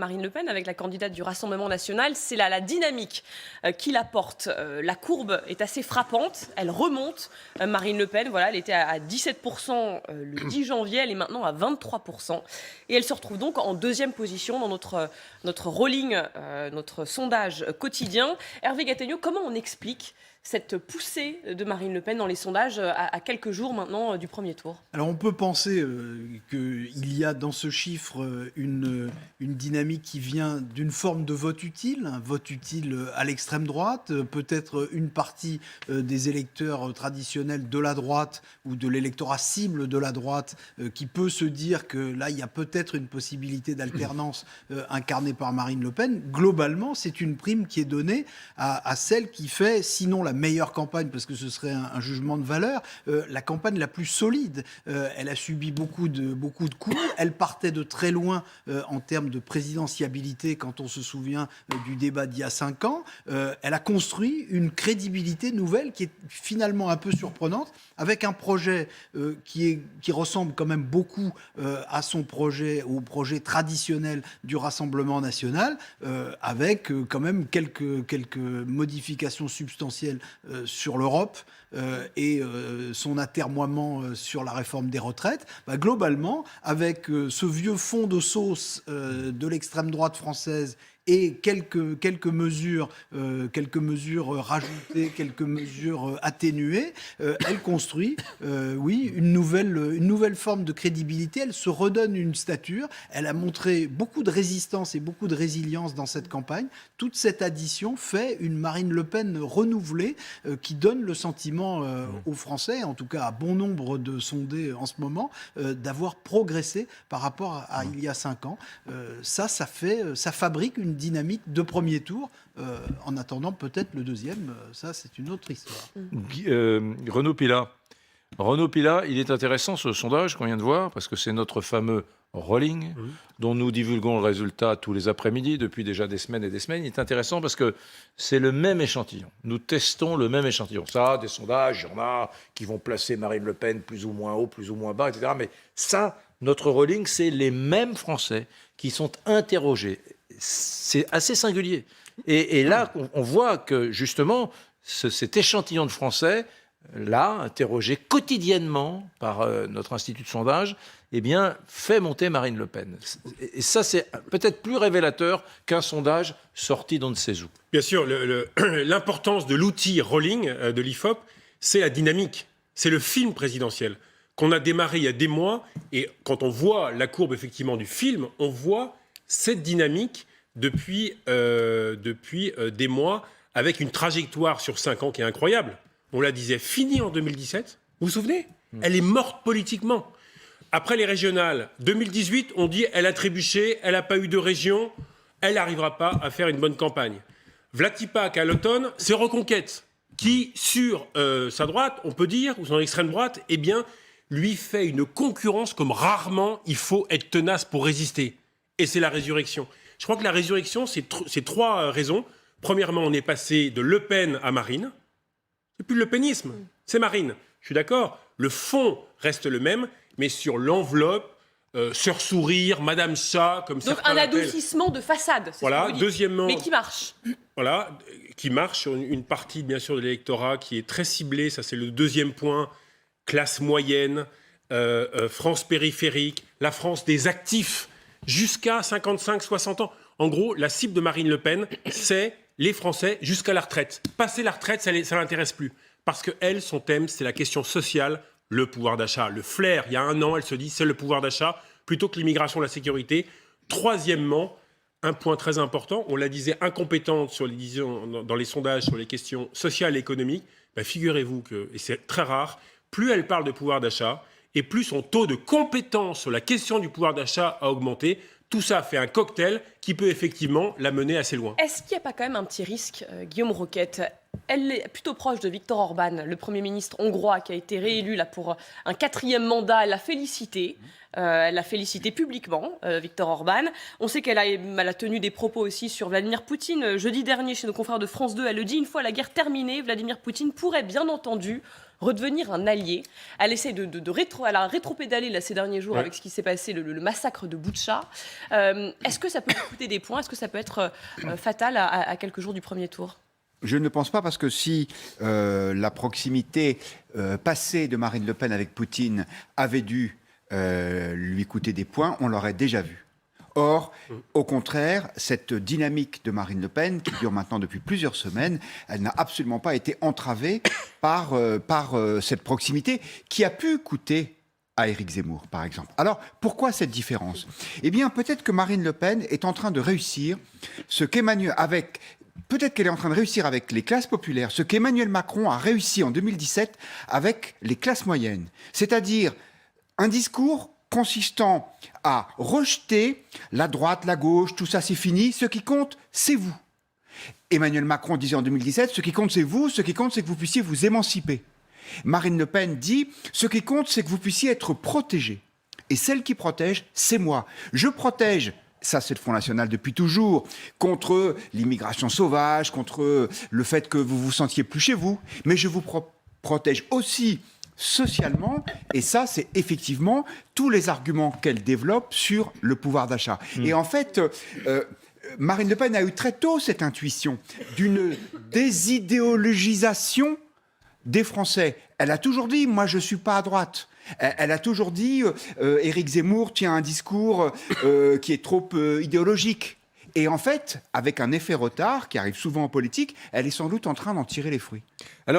Marine Le Pen avec la candidate du Rassemblement national. C'est là la dynamique qui la porte. La courbe est assez frappante. Elle remonte. Marine Le Pen, voilà, elle était à 17% le 10 janvier. Elle est maintenant à 23%. Et elle se retrouve donc en deuxième position dans notre rolling, notre sondage quotidien. Hervé Gattegno, comment on explique cette poussée de Marine Le Pen dans les sondages à quelques jours maintenant du premier tour? Alors on peut penser qu'il y a dans ce chiffre une dynamique qui vient d'une forme de vote utile, un vote utile à l'extrême droite, peut-être une partie des électeurs traditionnels de la droite ou de l'électorat cible de la droite qui peut se dire que là il y a peut-être une possibilité d'alternance incarnée par Marine Le Pen. Globalement, c'est une prime qui est donnée à celle qui fait, sinon la meilleure campagne, parce que ce serait un jugement de valeur, la campagne la plus solide. Elle a subi beaucoup de coups. Elle partait de très loin en termes de présidentiabilité quand on se souvient du débat d'il y a 5 ans. Elle a construit une crédibilité nouvelle qui est finalement un peu surprenante, avec un projet qui ressemble quand même beaucoup à au projet traditionnel du Rassemblement national, avec quand même quelques modifications substantielles sur l'Europe et son atermoiement sur la réforme des retraites. Globalement, avec ce vieux fond de sauce de l'extrême droite française et quelques mesures rajoutées, quelques mesures atténuées, elle construit, une nouvelle forme de crédibilité. Elle se redonne une stature. Elle a montré beaucoup de résistance et beaucoup de résilience dans cette campagne. Toute cette addition fait une Marine Le Pen renouvelée qui donne le sentiment aux Français, en tout cas à bon nombre de sondés en ce moment, d'avoir progressé par rapport à il y a 5 ans. Ça fabrique une dynamique de premier tour. En attendant peut-être le deuxième, ça c'est une autre histoire. Renaud Pilat, il est intéressant ce sondage qu'on vient de voir, parce que c'est notre fameux rolling, dont nous divulguons le résultat tous les après-midi depuis déjà des semaines et des semaines. Il est intéressant parce que c'est le même échantillon. Nous testons le même échantillon. Ça, des sondages, il y en a qui vont placer Marine Le Pen plus ou moins haut, plus ou moins bas, etc. Mais ça, notre rolling, c'est les mêmes Français qui sont interrogés. C'est assez singulier. Et là, on voit que justement, cet échantillon de Français, là, interrogé quotidiennement par notre institut de sondage, eh bien, fait monter Marine Le Pen. Et ça, c'est peut-être plus révélateur qu'un sondage sorti d'on ne sait où. Bien sûr, l'importance de l'outil rolling de l'IFOP, c'est la dynamique, c'est le film présidentiel qu'on a démarré il y a des mois. Et quand on voit la courbe effectivement du film, on voit cette dynamique depuis des mois, avec une trajectoire sur 5 ans qui est incroyable. On la disait finie en 2017, vous vous souvenez? Elle est morte politiquement. Après les régionales, 2018, on dit elle a trébuché, elle n'a pas eu de région, elle n'arrivera pas à faire une bonne campagne. Vlatipak à l'automne, c'est Reconquête, qui sur sa droite, on peut dire, ou son extrême droite, eh bien, lui fait une concurrence comme rarement il faut être tenace pour résister. Et c'est la résurrection. Je crois que la résurrection, c'est 3 raisons. Premièrement, on est passé de Le Pen à Marine. C'est plus le pénisme, c'est Marine. Je suis d'accord, le fond reste le même, mais sur l'enveloppe, Sœur Sourire, Madame Chat, comme ça. Donc un adoucissement de façade, c'est voilà, ce que vous dites. Deuxièmement, mais qui marche. Voilà, qui marche sur une partie, bien sûr, de l'électorat qui est très ciblée. Ça, c'est le deuxième point. Classe moyenne, France périphérique, la France des actifs, jusqu'à 55-60 ans. En gros, la cible de Marine Le Pen, c'est les Français jusqu'à la retraite. Passer la retraite, ça ne l'intéresse plus. Parce que elle, son thème, c'est la question sociale, le pouvoir d'achat. Le flair, il y a 1 an, elle se dit, c'est le pouvoir d'achat, plutôt que l'immigration, la sécurité. Troisièmement, un point très important, on la disait incompétente dans les sondages sur les questions sociales et économiques. Figurez-vous que, et c'est très rare, plus elle parle de pouvoir d'achat, et plus son taux de compétence sur la question du pouvoir d'achat a augmenté. Tout ça fait un cocktail qui peut effectivement la mener assez loin. Est-ce qu'il n'y a pas quand même un petit risque, Guillaume Roquette? Elle est plutôt proche de Viktor Orban, le Premier ministre hongrois qui a été réélu là, pour un 4e mandat. Elle l'a félicité. Elle l'a félicité publiquement, Viktor Orban. On sait qu'elle a tenu des propos aussi sur Vladimir Poutine. Jeudi dernier, chez nos confrères de France 2, elle le dit, une fois la guerre terminée, Vladimir Poutine pourrait bien entendu redevenir un allié. Elle essaie elle a rétropédalé là, ces derniers jours avec ce qui s'est passé, le massacre de Boutcha. Est-ce que ça peut coûter des points? Est-ce que ça peut être fatal à quelques jours du premier tour? Je ne pense pas, parce que si la proximité passée de Marine Le Pen avec Poutine avait dû lui coûter des points, on l'aurait déjà vu. Or, au contraire, cette dynamique de Marine Le Pen, qui dure maintenant depuis plusieurs semaines, elle n'a absolument pas été entravée par cette proximité qui a pu coûter à Éric Zemmour, par exemple. Alors, pourquoi cette différence? Eh bien, peut-être que Marine Le Pen est en train de réussir ce qu'Emmanuel, peut-être qu'elle est en train de réussir avec les classes populaires, ce qu'Emmanuel Macron a réussi en 2017 avec les classes moyennes. C'est-à-dire un discours consistant à rejeter la droite, la gauche, tout ça c'est fini, ce qui compte, c'est vous. Emmanuel Macron disait en 2017, ce qui compte c'est vous, ce qui compte c'est que vous puissiez vous émanciper. Marine Le Pen dit, ce qui compte c'est que vous puissiez être protégé. Et celle qui protège, c'est moi. Je protège, ça c'est le Front National depuis toujours, contre l'immigration sauvage, contre le fait que vous vous sentiez plus chez vous, mais je vous protège aussi socialement, et ça c'est effectivement tous les arguments qu'elle développe sur le pouvoir d'achat. Et en fait, Marine Le Pen a eu très tôt cette intuition d'une désidéologisation des Français. Elle a toujours dit, moi je ne suis pas à droite. Elle a toujours dit, Éric Zemmour tient un discours qui est trop idéologique. Et en fait, avec un effet retard qui arrive souvent en politique, elle est sans doute en train d'en tirer les fruits. Alors,